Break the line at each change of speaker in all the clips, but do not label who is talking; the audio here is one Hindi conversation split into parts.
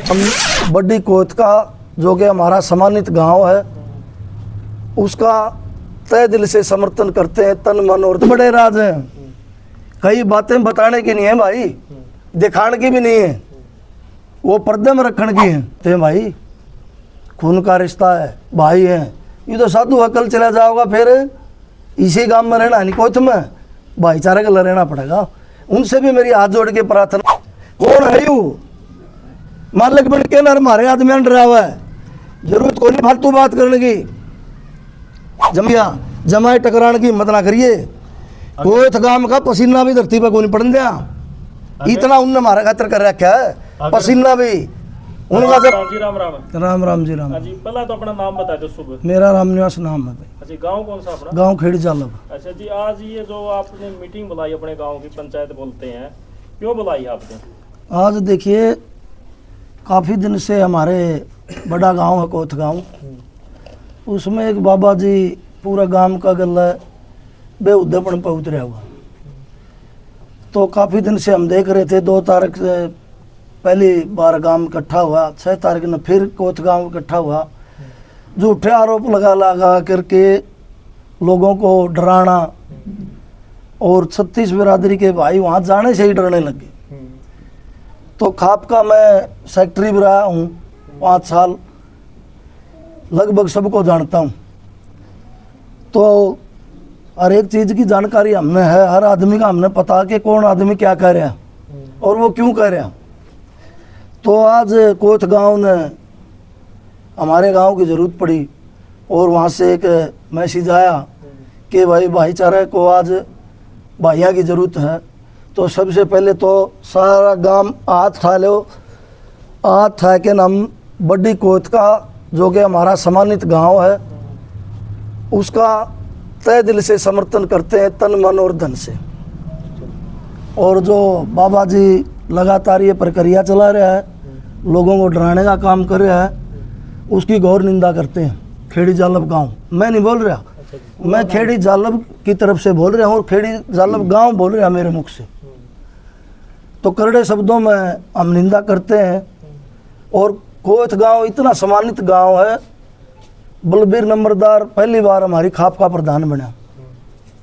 हम बड्डी कोत का जो कि हमारा सम्मानित गांव है उसका तय दिल से समर्थन करते हैं, तन मन और बड़े राज हैं। कई बातें बताने की नहीं है भाई, दिखाने की भी नहीं है, वो पर्दे में रखने की है। तो भाई खून का रिश्ता है, भाई है। ये तो साधु अकल चला जाओगा फिर इसी गांव में रहना नहीं, कोई तुम्हें भाईचारे का रहना पड़ेगा। उनसे भी मेरी हाथ जोड़ के प्रार्थना, कौन है यू मालिक बन के ना हमारे आदमी डरा हुआ है, जरूरत कोई नहीं फालतू बात करने की, जमाए टकराने की हिम्मत ना करिए। कोई गांव का पसीना भी धरती पर कोई नहीं पड़न दिया, इतना उनने हमारा खातर कर रखा है, पसीना भी उनका।
जी राम राम।
राम राम जी राम।
जी पहला तो अपना नाम बता दो शुभ।
मेरा रामनिवास नाम है।
अच्छा गांव कौन सा अपना?
गांव खेड़ी जालब।
अच्छा जी, आज ये जो आपने मीटिंग बुलाई अपने गांव की, पंचायत बोलते हैं, क्यों बुलाई आपने?
आज देखिए काफ़ी दिन से हमारे बड़ा गांव है कोथ गांव, उसमें एक बाबा जी पूरा गांव का गला बेहुदेपन पर उतरा हुआ। तो काफ़ी दिन से हम देख रहे थे, 2 तारीख से पहली बार गांव इकट्ठा हुआ, 6 तारीख में फिर कोथ गांव इकट्ठा हुआ। झूठे आरोप लगा करके लोगों को डराना, और 36 बिरादरी के भाई वहाँ जाने से ही डरने लगे। तो खाप का मैं सेक्रेटरी भी रहा हूँ 5 साल, लगभग सबको जानता हूँ। तो हर एक चीज़ की जानकारी हमने है, हर आदमी का हमने पता कि कौन आदमी क्या कह रहा और वो क्यों कह रहा। तो आज कोथ गांव ने हमारे गांव की ज़रूरत पड़ी और वहाँ से एक मैसेज आया कि भाई भाईचारे को आज भाइयों की ज़रूरत है। तो सबसे पहले तो सारा गांव हाथ उठा लो, हाथ उठा के हम बड्डी कोत का जो कि हमारा सम्मानित गांव है उसका तय दिल से समर्थन करते हैं, तन मन और धन से। और जो बाबा जी लगातार ये प्रक्रिया चला रहा है, लोगों को डराने का काम कर रहा है, उसकी घोर निंदा करते हैं। खेड़ी जालब गांव, मैं नहीं बोल रहा, मैं खेड़ी जालब की तरफ से बोल रहा हूँ और खेड़ी जालब गांव बोल रहा मेरे मुख से। तो करड़े शब्दों में हम निंदा करते हैं। और कोथ गांव इतना सम्मानित गांव है, बलबीर नंबरदार पहली बार हमारी खाप का प्रधान बना,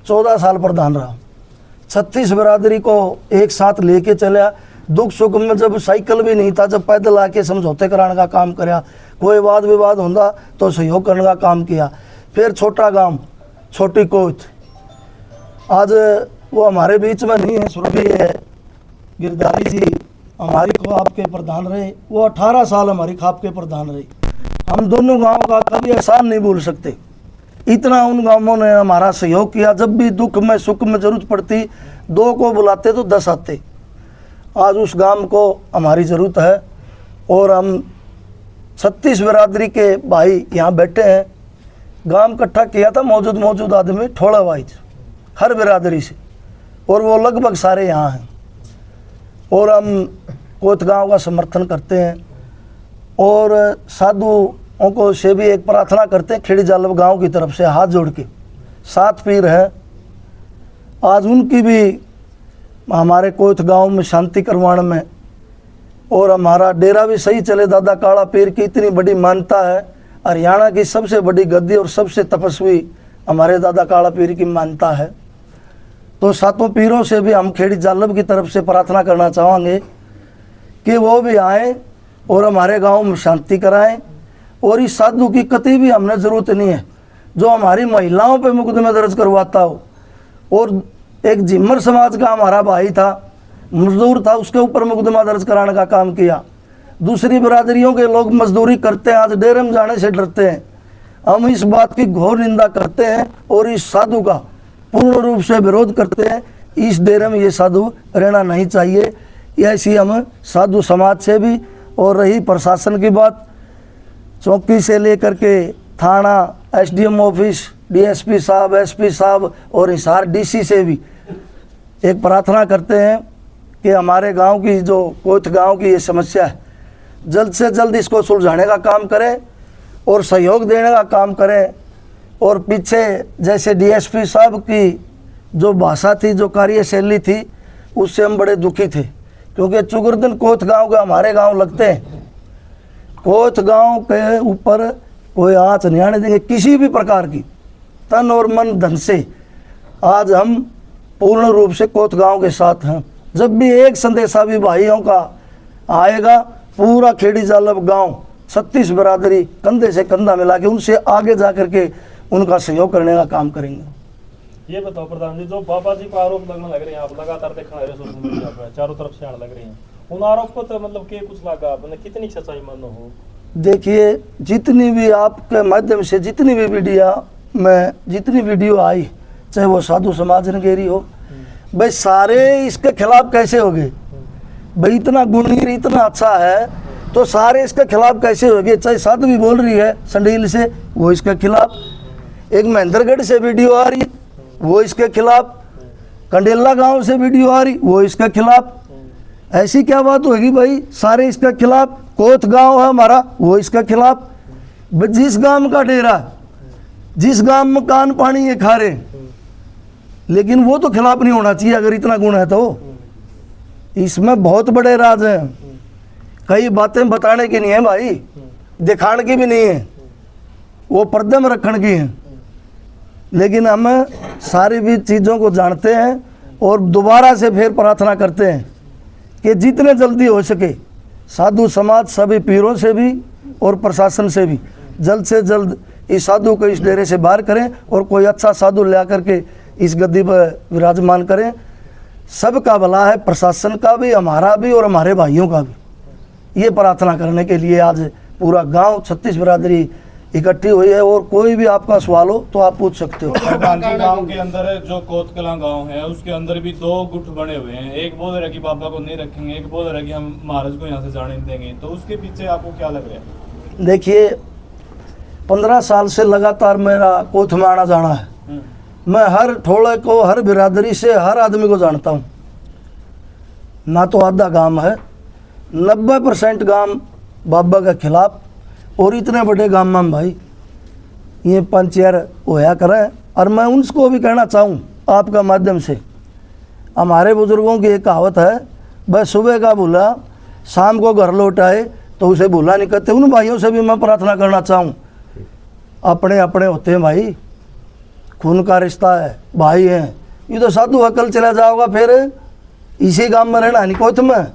14 साल प्रधान रहा, 36 बिरादरी को एक साथ लेके चला। दुख सुख में जब साइकिल भी नहीं था, जब पैदल आके समझौते कराने का काम किया, कोई वाद विवाद होता तो सहयोग करने का काम किया। फिर छोटा गांव छोटी कोथ, आज वो हमारे बीच में नहीं है, स्वर्गीय गिरधारी जी हमारी खाप के प्रधान रहे, वो 18 साल हमारी खाप के प्रधान रहे। हम दोनों गांव का कभी एहसान नहीं भूल सकते, इतना उन गांवों ने हमारा सहयोग किया। जब भी दुख में सुख में जरूरत पड़ती 2 को बुलाते तो 10 आते। आज उस गांव को हमारी ज़रूरत है और हम 36 बिरादरी के भाई यहाँ बैठे हैं। गांव इकट्ठा किया था मौजूद आदमी थोड़ा वाइज हर बिरादरी से, और वो लगभग सारे यहाँ हैं। और हम कोथ गांव का समर्थन करते हैं और साधुओं को से भी एक प्रार्थना करते हैं, खेड़ी जालब गांव की तरफ से हाथ जोड़ के। 7 पीर है, आज उनकी भी हमारे कोथ गांव में शांति करवाने में, और हमारा डेरा भी सही चले। दादा काला पीर की इतनी बड़ी मान्यता है, हरियाणा की सबसे बड़ी गद्दी और सबसे तपस्वी हमारे दादा काला पीर की मान्यता है। तो 7 पीरों से भी हम खेड़ी जालब की तरफ से प्रार्थना करना चाहेंगे कि वो भी आएँ और हमारे गांव में शांति कराएं। और इस साधु की कतई भी हमने ज़रूरत नहीं है जो हमारी महिलाओं पे मुकदमे दर्ज करवाता हो। और एक जिम्मर समाज का हमारा भाई था, मजदूर था, उसके ऊपर मुकदमा दर्ज कराने का काम किया। दूसरी बिरादरियों के लोग मजदूरी करते हैं, आज डेरे में जाने से डरते हैं। हम इस बात की घोर निंदा करते हैं और इस साधु का पूर्ण रूप से विरोध करते हैं। इस डेरे में ये साधु रहना नहीं चाहिए। ऐसी हम साधु समाज से भी, और रही प्रशासन की बात, चौकी से लेकर के थाना, एसडीएम ऑफिस, डीएसपी साहब, एसपी साहब और हिसार डीसी से भी एक प्रार्थना करते हैं कि हमारे गांव की जो कोथ गांव की ये समस्या है, जल्द से जल्द इसको सुलझाने का काम करें और सहयोग देने का काम करें। और पीछे जैसे डीएसपी साहब की जो भाषा थी, जो कार्यशैली थी, उससे हम बड़े दुखी थे, क्योंकि चुगरदन कोथ गांव का हमारे गांव लगते हैं कोथ गांव के ऊपर कोई आँच नहीं आने देंगे किसी भी प्रकार की, तन और मन धन से। आज हम पूर्ण रूप से कोथ गांव के साथ हैं। जब भी एक संदेशा भी भाइयों का आएगा, पूरा खेड़ी जालब गांव 36 बिरादरी कंधे से कंधा मिला के उनसे आगे जा करके उनका सहयोग करने का काम करेंगे।
ये बताओ प्रधान जी, जो बाबा जी को आरोप लगने लग रहे हैं, आप लगातार देखना रहे सोशल मीडिया पर, चारों तरफ से आने लग रहे हैं, उन आरोप को तो मतलब के कुछ लगा आपने, कितनी सच्चाई मानो हो?
देखिए, जितनी भी आपके माध्यम से जितनी भी जितनी वीडियो आई, चाहे वो साधु समाज नगेरी हो, भाई सारे इसके खिलाफ कैसे हो गए? भाई इतना गुणीर इतना अच्छा है तो सारे इसके खिलाफ कैसे हो गए? चाहे साधु भी बोल रही है संडील से, वो इसके खिलाफ, एक महेंद्रगढ़ से वीडियो आ रही, वो इसके खिलाफ, कंडेला गांव से वीडियो आ रही, वो इसके खिलाफ। ऐसी क्या बात होगी भाई? सारे इसके खिलाफ। कोथ गांव है हमारा, वो इसके खिलाफ। जिस गांव का डेरा, जिस गांव में कान पानी ये खा रहे, लेकिन वो तो खिलाफ नहीं होना चाहिए अगर इतना गुण है तो। इसमें बहुत बड़े राज हैं, कई बातें बताने की नहीं है भाई, दिखाने की भी नहीं है, वो पर्दे में रखने की है। लेकिन हम सारी भी चीज़ों को जानते हैं और दोबारा से फिर प्रार्थना करते हैं कि जितने जल्दी हो सके साधु समाज सभी पीरों से भी और प्रशासन से भी जल्द से जल्द इस साधु को इस डेरे से बाहर करें और कोई अच्छा साधु ला करके इस गद्दी पर विराजमान करें। सबका भला है, प्रशासन का भी, हमारा भी और हमारे भाइयों का भी। ये प्रार्थना करने के लिए आज पूरा गांव 36 बिरादरी इकट्ठी हुई है और कोई भी आपका सवाल हो तो आप पूछ सकते हो।
गांव के अंदर जो कोतकला गांव है उसके अंदर भी 2 गुट बने हुए हैं, एक बोल रहा है कि बाबा को नहीं रखेंगे, एक बोल रहा है कि हम महाराज को यहाँ से जाने नहीं देंगे, तो उसके पीछे आपको क्या लग रहा है?
देखिए, 15 साल से लगातार मेरा कोथ में आना जाना है। मैं हर ठोड़े को, हर बिरादरी से हर आदमी को जानता हूँ। ना तो आधा गांव है, 90% गांव बाबा के खिलाफ, और इतने बड़े गांव में भाई ये पंचर होया करें। और मैं उनको भी कहना चाहूँ आपका माध्यम से, हमारे बुजुर्गों की एक कहावत है, बस सुबह का भूला शाम को घर लौट आए तो उसे भूला नहीं करते। उन भाइयों से भी मैं प्रार्थना करना चाहूँ, अपने अपने होते हैं भाई, खून का रिश्ता है, भाई हैं। ये तो साधु अकल चला जाओगा फिर इसी गांव में रहना नहीं, कोथ में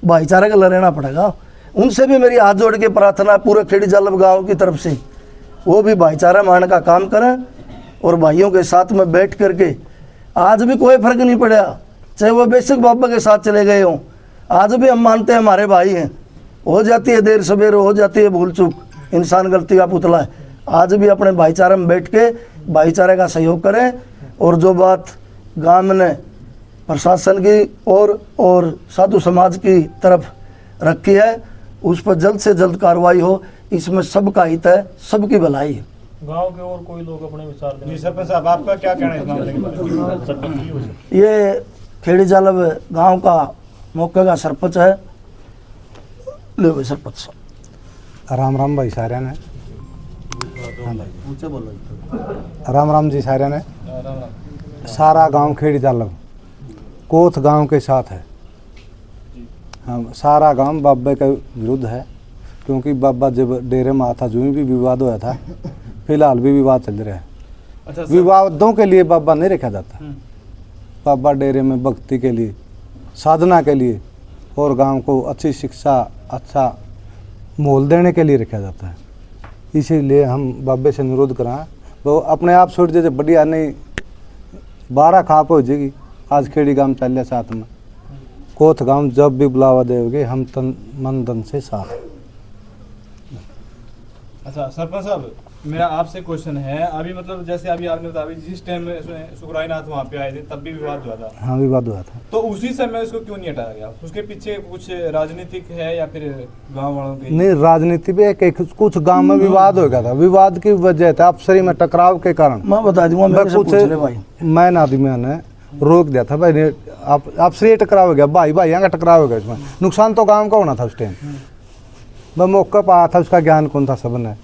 भाईचारे का रहना पड़ेगा। उनसे भी मेरी हाथ जोड़ के प्रार्थना पूरे खेड़ी जालब गांव की तरफ से, वो भी भाईचारा मानने का काम करें और भाइयों के साथ में बैठ करके। आज भी कोई फर्क नहीं पड़ा, चाहे वो बेशक बाबा के साथ चले गए हों, आज भी हम मानते हैं हमारे भाई हैं। हो जाती है देर सवेर, हो जाती है भूल चूक, इंसान गलती का पुतला है। आज भी अपने भाईचारे में बैठ के भाईचारे का सहयोग करें और जो बात गांव ने प्रशासन की और साधु समाज की तरफ रखी है उस पर जल्द से जल्द कार्रवाई हो। इसमें सबका हित है, सबकी भलाई है।
गांव के और कोई लोग अपने विचार दें।
जी सरपंच साहब, आपका क्या कहना है इस मामले के बारे में?
ये खेड़ी जालब गांव का मौके का सरपंच है। ले भाई सरपंच साहब।
राम राम भाई सारे ने, राम राम जी सारे ने। सारा गांव खेड़ी जालब कोथ गांव के साथ है। हम सारा गांव बाबा के विरुद्ध है, क्योंकि बाबा जब डेरे में आता जो भी विवाद हुआ था, फिलहाल भी विवाद चल रहा है।
अच्छा,
विवादों के लिए बाबा नहीं रखा जाता। बाबा डेरे में भक्ति के लिए, साधना के लिए और गांव को अच्छी शिक्षा, अच्छा मोल देने के लिए रखा जाता है। इसीलिए हम बाबे से अनुरोध करें, वो अपने आप छोड़ दे, बढ़िया नहीं 12 खाप हो जाएगी। आज खेड़ी गांव चल रहा साथ में, कोथ गांव जब भी बुलावा देोगे हम तन मन धन से साथ।
अच्छा सरपंच साहब, मेरा आपसे क्वेश्चन है, अभी मतलब जैसे अभी आपने बताया जिस टाइम सुखराय नाथ वहाँ पे आए थे तब भी विवाद हुआ था।
हाँ, विवाद हुआ था।
तो उसी समय उसको क्यों नहीं हटाया गया? उसके पीछे कुछ राजनीतिक है या फिर गांव वालों की?
नहीं, राजनीति पे कुछ गांव में विवाद हो गया था। विवाद की वजह था अफसरी में टकराव के कारण।
मैं बता दूंगा, मेरे से पूछ रहे भाई,
मैन आदमियों ने रोक दिया था भाई, आपसे टकराव हो गया, भाई भाइयों का टकराव हो गया। इसमें नुकसान तो गांव का होना था उस टाइम। वह मौका पाया था, उसका ज्ञान कौन था सबने,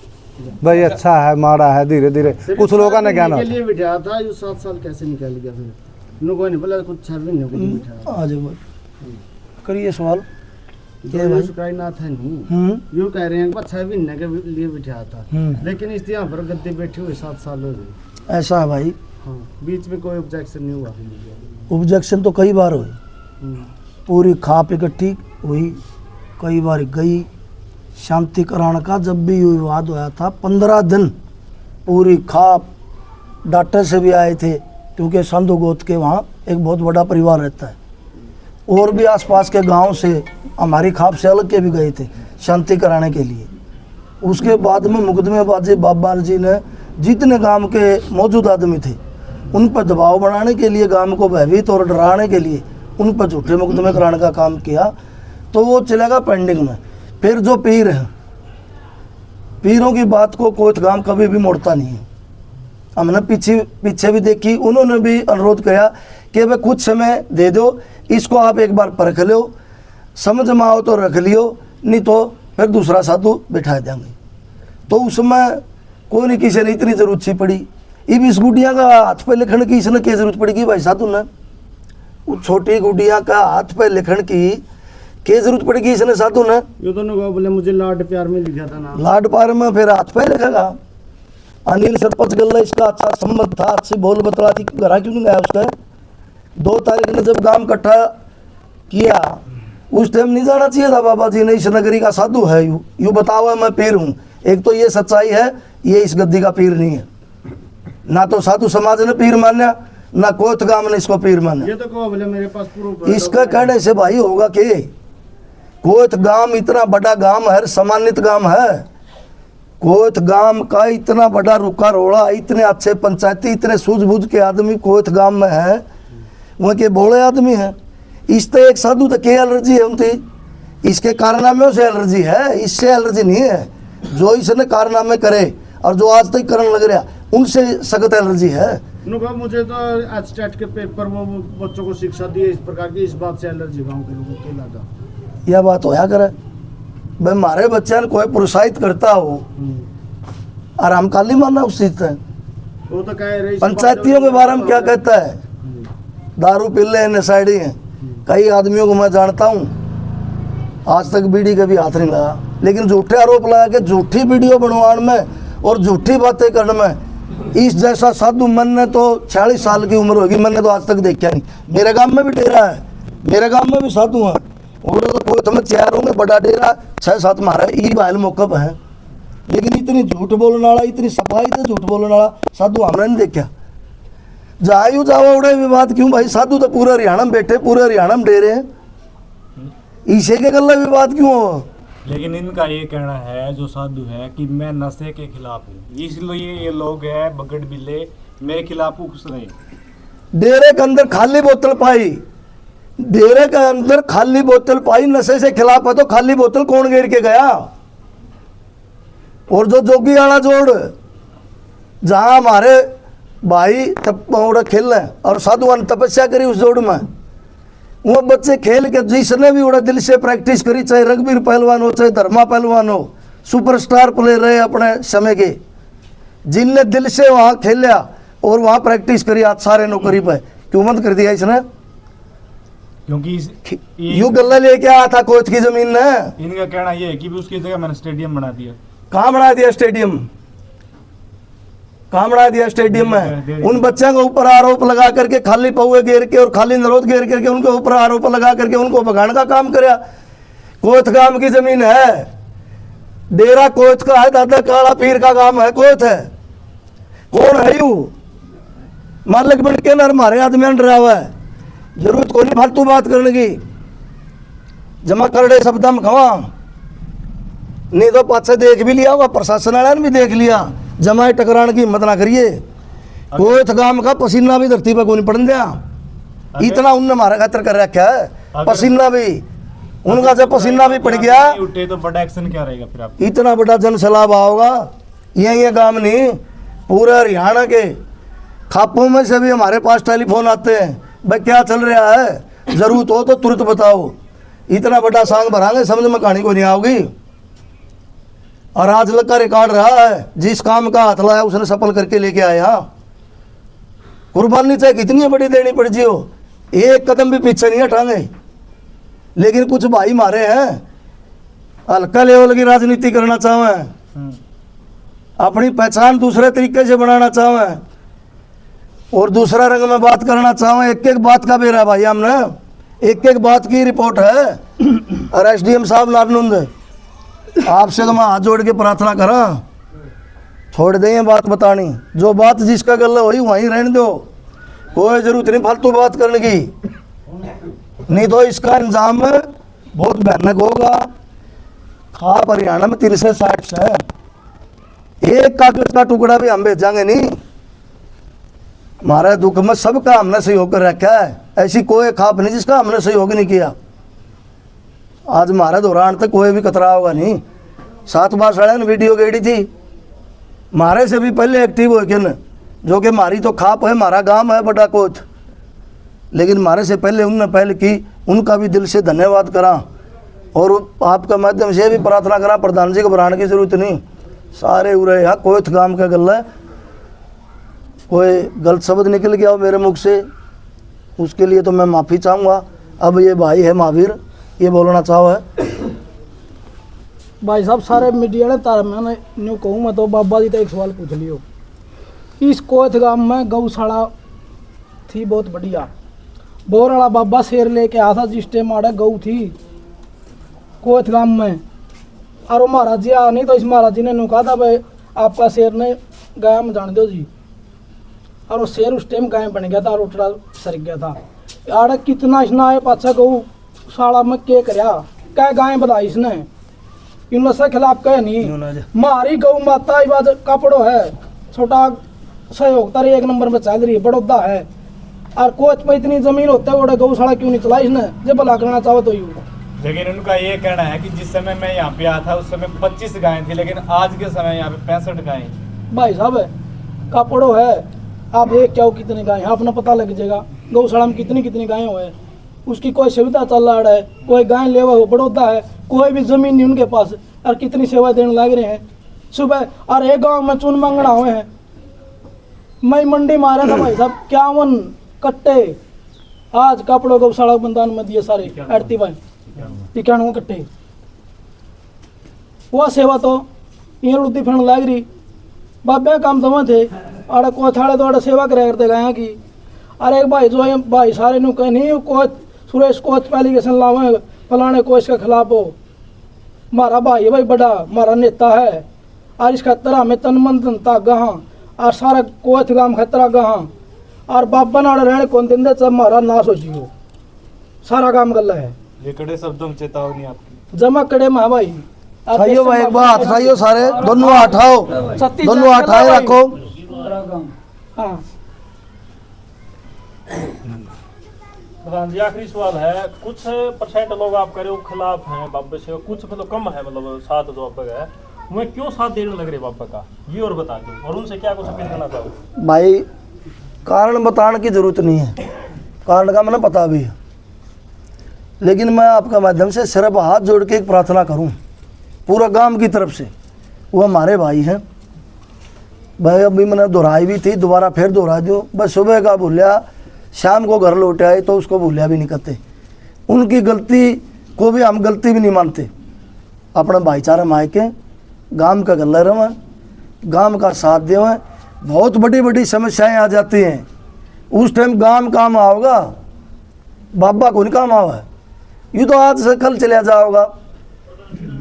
भाई अच्छा है माड़ा है, धीरे धीरे कुछ लोगों ने ज्ञान
के लिए बिठाया था। ये 7 साल कैसे निकल गया? फिर लोगों ने बोला कुछ छर भी नहीं बिठाया।
आ जाओ करिए सवाल। क्या भाई?
सुकाई ना था नहीं यूँ कह रहे हैं कि 6 महीने के लिए बिठाया था, लेकिन इस यहाँ पर गद्दे बैठे हुए 7 साल हो गए।
ऐसा है भाई।
हाँ, बीच में कोई ऑब्जेक्शन नहीं हुआ।
ऑब्जेक्शन तो कई बार हुई, पूरी खाप इकट्ठी हुई, कई बार गई शांतिकरण का। जब भी ये विवाद हुआ था 15 दिन पूरी खाप डॉक्टर से भी आए थे, क्योंकि संधु गोत के वहाँ एक बहुत बड़ा परिवार रहता है, और भी आसपास के गांव से हमारी खाप से अलग के भी गए थे शांति कराने के लिए। उसके बाद में मुकदमेबाजी बाबा जी ने जितने गांव के मौजूद आदमी थे उन पर दबाव बनाने के लिए, गांव को भयभीत और डराने के लिए उन पर झूठे मुकदमे कराने का काम किया, तो वो चलेगा पेंडिंग में। फिर जो पीर हैं, पीरों की बात को कोई गांव कभी भी मोड़ता नहीं है। हमने पीछे भी देखी, उन्होंने भी अनुरोध किया कि भाई कुछ समय दे दो, इसको आप एक बार परख लो, समझ में आओ तो रख लियो, नहीं तो फिर दूसरा साधु बिठा देंगे। तो उसमें कोई नहीं, किसी ने इतनी जरूरत सी पड़ी। अब इस गुड़िया का हाथ पे लिखण की इसने क्या जरूरत पड़ेगी भाई साधु ने? वो छोटी गुड़िया का हाथ पे लिखण की क्या जरूरत पड़ेगी इसने साधु ने?
ये दोनों को बोले मुझे लाड प्यार में लिखा था ना,
लाड प्यार में फिर हाथ पे लिखेगा। अनिल सरपंच गल्ला इसका अच्छा संबंध था, अच्छी बोल बतला थी, घरा क्यों नहीं गया उसका? 2 तारीख ने जब गांव इकट्ठा किया उस टाइम नहीं जाना चाहिए था बाबा जी ने इस नगरी का साधु है, यू बताओ मैं पीर हूँ। एक तो ये सच्चाई है, ये इस गद्दी का पीर नहीं है, ना तो साधु समाज ने पीर माना, ना कोत गांव ने इसको पीर माना।
ये तो को बोले मेरे पास प्रूफ।
इसका कहने से भाई होगा कि कोत गांव इतना बड़ा गांव है, सम्मानित गांव है। कोत गांव का इतना बड़ा रुका रोड़ा, इतने अच्छे पंचायती, इतने सूझबूझ के आदमी कोत गांव में है, वहाँ के बोले आदमी हैं। इस एक साधु तो क्या एलर्जी है उनकी? इसके कारनामे से एलर्जी है, इससे एलर्जी नहीं है। जो इसने कारनामे करे और जो आज तक करने लग रहा उनसे सख्त एलर्जी है।
उन्होंने मुझे तो एचटेट के पेपर वो बच्चों को शिक्षा दी इस प्रकार की, इस बात से एलर्जी गाँव के लोगों को लगा।
यह बात होया करे भाई, हमारे बच्चे ने कोई प्रोत्साहित करता हो और हम काली मानना उस चीज से।
वो तो कह रहे
पंचायतियों के बारे में क्या कहता है? दारू पिल्ले हैं, नशाड़ी हैं। कई आदमियों को मैं जानता हूँ, आज तक बीड़ी का भी हाथ नहीं लगा, लेकिन झूठे आरोप लगा के झूठी वीडियो बनवाने में और झूठी बातें करने में इस जैसा साधु मैंने तो 40 साल की उम्र होगी, मैंने तो आज तक देखा नहीं। मेरे गांव में भी डेरा है, मेरे गांव में भी साधु हैं, और तो कोई तुम्हें 4 होंगे, बड़ा डेरा 6-7 मारा ई भाईल मौकब है, लेकिन इतनी झूठ बोलने वाला, इतनी सफाई से झूठ बोलने वाला साधु हमने नहीं देखा। जायू जाओ उड़े विवाद क्यों भाई? साधु तो पूरे हरियाणा में बैठे, पूरे हरियाणा में डेरे हैं, इसे के गल्ला विवाद क्यों हो?
लेकिन इनका ये कहना है जो साधु है कि मैं नशे के खिलाफ हूँ, इसलिए ये लोग हैं बगड़ बिल्ले मेरे खिलाफ उकस रहे।
डेरे के अंदर खाली बोतल पाई, डेरे के अंदर खाली बोतल पाई, नशे से खिलाफ है तो खाली बोतल कौन घेर के गया? और जो जोगी आना जोड़ जहां हमारे भाई तब खेल रहे और साधु ने तपस्या करी उस जोड़ में, वो बच्चे खेल के जिसने भी उड़ा दिल से प्रैक्टिस करी, चाहे रघुवीर पहलवान हो, चाहे धर्मा पहलवान हो, सुपरस्टार प्लेयर रहे अपने समय के, जिनने दिल से वहाँ खेला और वहाँ प्रैक्टिस करी, आज सारे नौकरी पे क्यों मत कर दिया इसने?
क्योंकि
यू गल्ला लेके आया था कोच की जमीन ने।
इनका कहना ये है कि भी उसकी जगह मैंने स्टेडियम बना दिया।
कहाँ बना दिया स्टेडियम? कहाँ बना दिया स्टेडियम में? उन बच्चों के ऊपर आरोप लगा करके, खाली पौए घेर के और खाली नरोद घेर करके उनके ऊपर आरोप लगा करके उनको भगाने का काम कराया। कोत गांव की जमीन है, डेरा कोत का है, दादा काला पीर का गांव है, कोत है। कौन है यू? मालिक बन के नर मारे आदमी डरा हुआ है, जरूरत को नहीं फालतू बात करने की। जमा कर दे शब्द हम खवा, नहीं तो पाछे देख भी लिया होगा, प्रशासन वाले ने भी देख लिया। जमाए टकराने की हिम्मत ना करिए। कोई गांव का पसीना भी धरती पर कोई पड़न दिया, इतना उनने हमारा खातर कर रखा है। पसीना भी उनका जब पसीना भी पड़ गया
उठे तो बड़ा एक्शन क्या रहेगा फिर आप?
इतना बड़ा जन सैलाब आओगा। ये गांव नहीं, पूरे हरियाणा के खापों में से भी हमारे पास टेलीफोन आते हैं, भाई क्या चल रहा है, जरूरत हो तो तुरंत बताओ। इतना बड़ा सांग भरांगे, समझ में कहानी को नहीं आओगी। और आज लग का रिकॉर्ड रहा है, जिस काम का हाथ लाया उसने सफल करके लेके आया। कुर्बानी चाहे कितनी बड़ी देनी पड़ जी हो, एक कदम भी पीछे नहीं हटाएंगे। लेकिन कुछ भाई मारे हैं हल्का लेवल की राजनीति करना चाहें, अपनी पहचान दूसरे तरीके से बनाना चाहें और दूसरा रंग में बात करना चाहें, एक एक बात का बेरा भाई हमने एक एक बात की रिपोर्ट है। और एसडीएम साहब नारनुंद, आपसे तो मैं हाथ जोड़ के प्रार्थना करा, छोड़ दें ये बात बतानी, जो बात जिसका गल हुई वहीं रहने दो, कोई जरूरत नहीं फालतू बात करने की, नहीं तो इसका इंजाम बहुत भयानक होगा। खाप हरियाणा में 360 से है, एक कागज का टुकड़ा भी हम भेजांगे नहीं। हमारे दुख में सबका हमने सहयोग कर रखा है, ऐसी कोई खाप नहीं जिसका हमने सहयोग नहीं किया। आज हमारे दौरान तक कोई भी कतरा होगा नहीं। 7 बार साढ़े ने वीडियो गेड़ी थी, हमारे से भी पहले एक्टिव हो गए, जो कि हमारी तो खाप है, हमारा गांव है बड़ा कोत, लेकिन हमारे से पहले उनने पहल की, उनका भी दिल से धन्यवाद करा। और आपका माध्यम से भी प्रार्थना करा, प्रधान जी घबराने की जरूरत नहीं, सारे उरे यहाँ कोत गांव का गल है। कोई गलत शब्द निकल गया हो मेरे मुख से, उसके लिए तो मैं माफ़ी चाहूँगा। अब ये भाई है महावीर, ये बोलना चाहो है।
भाई साहब सारे मीडिया ने तार मैंने न्यू कहूँ मैं तो बाबा जी तो एक सवाल पूछ लियो। इस कोथ गांव में गौशाला थी बहुत बढ़िया, बोर वाला बाबा शेर लेके आया था जिस टाइम आड़े गऊ थी कोथ गांव में, और वो महाराज जी आ नहीं तो इस महाराज जी ने न्यू कहा था भाई आपका शेर ने गाय में जान दो जी, और वो शेर उस टाइम गाय बन गया था और उठड़ा सर गया था। आड़े कितना इसने आए पाछा गऊ शाला में के करया क्या गाय बताई इसने, इन नशे खिलाफ कहे नहीं। मारी गौ माता बात कपड़ो है, छोटा सहयोग तारी 1 नंबर में चल रही है, बड़ौदा है, और कोच पे इतनी जमीन होता है वो गौशाला क्यों नहीं चलाई इसने, जब भला करना चाहो तो यूँ।
लेकिन उनका ये कहना है कि जिस समय मैं यहाँ पे आया था उस समय 25 गायें थी, लेकिन आज के समय यहाँ पे 65 गायें।
भाई साहब कपड़ो है, आप देख क्या हो कितनी गायें, अपना पता लग जाएगा गौशाला में कितनी कितनी गायें हुए, उसकी कोई सुविधा चल रहा है, कोई गाय लेवा हो बड़ौदा है, कोई भी जमीन नहीं उनके पास, और कितनी सेवा देने लग रहे हैं। सुबह और एक गांव में चून मंगना हुए हैं, मैं मंडी मारा था भाई साहब 51 कट्टे, आज कपड़ों गौशाला बंदान में दिए सारे 91 कट्टे। वह सेवा तो ये रुद्दी फिर लग रही, बाबे काम समझ थे आड़े को थाड़े तो आड़े सेवा करे करते गए की। अरे एक भाई जो है भाई सारे नु कहे नहीं कोच सुरेश कोच एलिगेशन लावे फलाने कोच के खिलाफ हो, मारा भाई है भाई बड़ा मारा नेता है, और इस खतरा में तन मन धन तागा हाँ, और सारा कोच गांव खतरा गहाँ, और बाबा नाड़ रहने कौन दिन दे सब मारा ना सोचियो, सारा काम गल्ला है।
ये कड़े शब्दों में चेतावनी आपकी।
जमा कड़े में भाई
खाइयो भाई, एक बार खाइयो, सारे दोनों हटाओ, दोनों हटाए रखो।
हाँ
प्रधान जी आखिरी सवाल है, कुछ % लोग आप करे खिलाफ हैं बाबा से, कुछ मतलब कम है, मतलब साथ जो बाबा का है उन्हें क्यों साथ देने लग रहे बाबा का, ये और बता दो, और उनसे क्या कुछ अपील करना चाहो।
भाई कारण बताने की जरूरत नहीं है, कारण का मैंने पता भी है, लेकिन मैं आपका माध्यम से सिर्फ हाथ जोड़ के एक प्रार्थना करूं पूरा गांव की तरफ से। वो हमारे भाई हैं भाई, अभी मैंने दोहराई भी थी, दोबारा फिर दोहरा दो, बस सुबह का भूलिया शाम को घर लौट आए तो उसको भूलिया भी नहीं करते। उनकी गलती को भी हम गलती भी नहीं मानते, अपना भाईचारा माए के गांव का गल्ला रहे, गांव का साथ देवें। बहुत बड़ी बड़ी समस्याएं आ जाती हैं, उस टाइम गांव काम आओगा, बाबा को नहीं काम आवा, यूँ तो आज से कल चला जाओगा।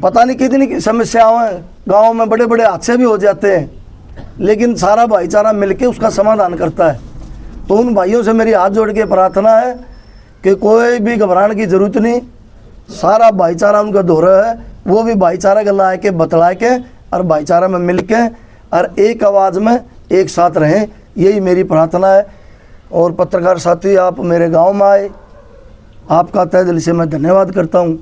पता नहीं कितनी समस्याएं हैं गाँव में, बड़े बड़े हादसे भी हो जाते हैं, लेकिन सारा भाईचारा मिलके उसका समाधान करता है। तो उन भाइयों से मेरी हाथ जोड़ के प्रार्थना है कि कोई भी घबराने की जरूरत नहीं, सारा भाईचारा उनका दोहरा है, वो भी भाईचारा गला आए के बतला के और भाईचारा में मिल के और एक आवाज़ में एक साथ रहें, यही मेरी प्रार्थना है। और पत्रकार साथी आप मेरे गांव में आए, आपका तहे दिल से मैं धन्यवाद करता हूं।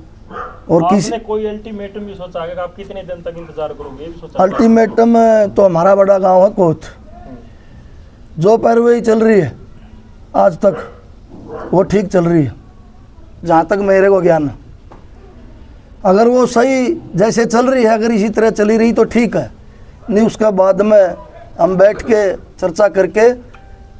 और
आपने कोई अल्टीमेटम भी सोचा है कि आप कितने दिन तक इंतजार करोगे, ये भी सोचा?
अल्टीमेटम तो हमारा बड़ा गांव है कोथ, जो पैरवी चल रही है आज तक वो ठीक चल रही है, जहाँ तक मेरे को ज्ञान है। अगर वो सही जैसे चल रही है, अगर इसी तरह चली रही तो ठीक है, नहीं उसका बाद में हम बैठ के चर्चा करके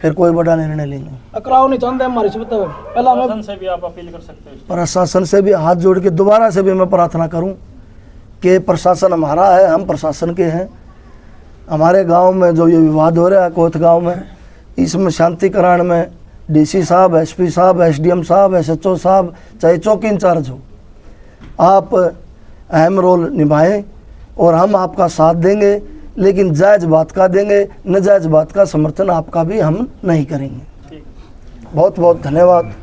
फिर कोई बड़ा निर्णय लेंगे।
अकराव नहीं चाहते हमारे से बताओ, पहला मैं
प्रशासन से भी आप अपील कर सकते हो।
प्रशासन से भी हाथ जोड़ के दोबारा से भी मैं प्रार्थना करूं कि प्रशासन हमारा है, हम प्रशासन के हैं। हमारे गांव में जो ये विवाद हो रहा है कोथ गांव में, इसमें शांतिकरण में डीसी साहब, एसपी साहब, एसडीएम साहब, एसएचओ साहब, चाहे चौकी इंचार्ज हो, आप अहम रोल निभाएं और हम आपका साथ देंगे, लेकिन जायज़ बात का देंगे, नाजायज़ बात का समर्थन आपका भी हम नहीं करेंगे। बहुत बहुत धन्यवाद।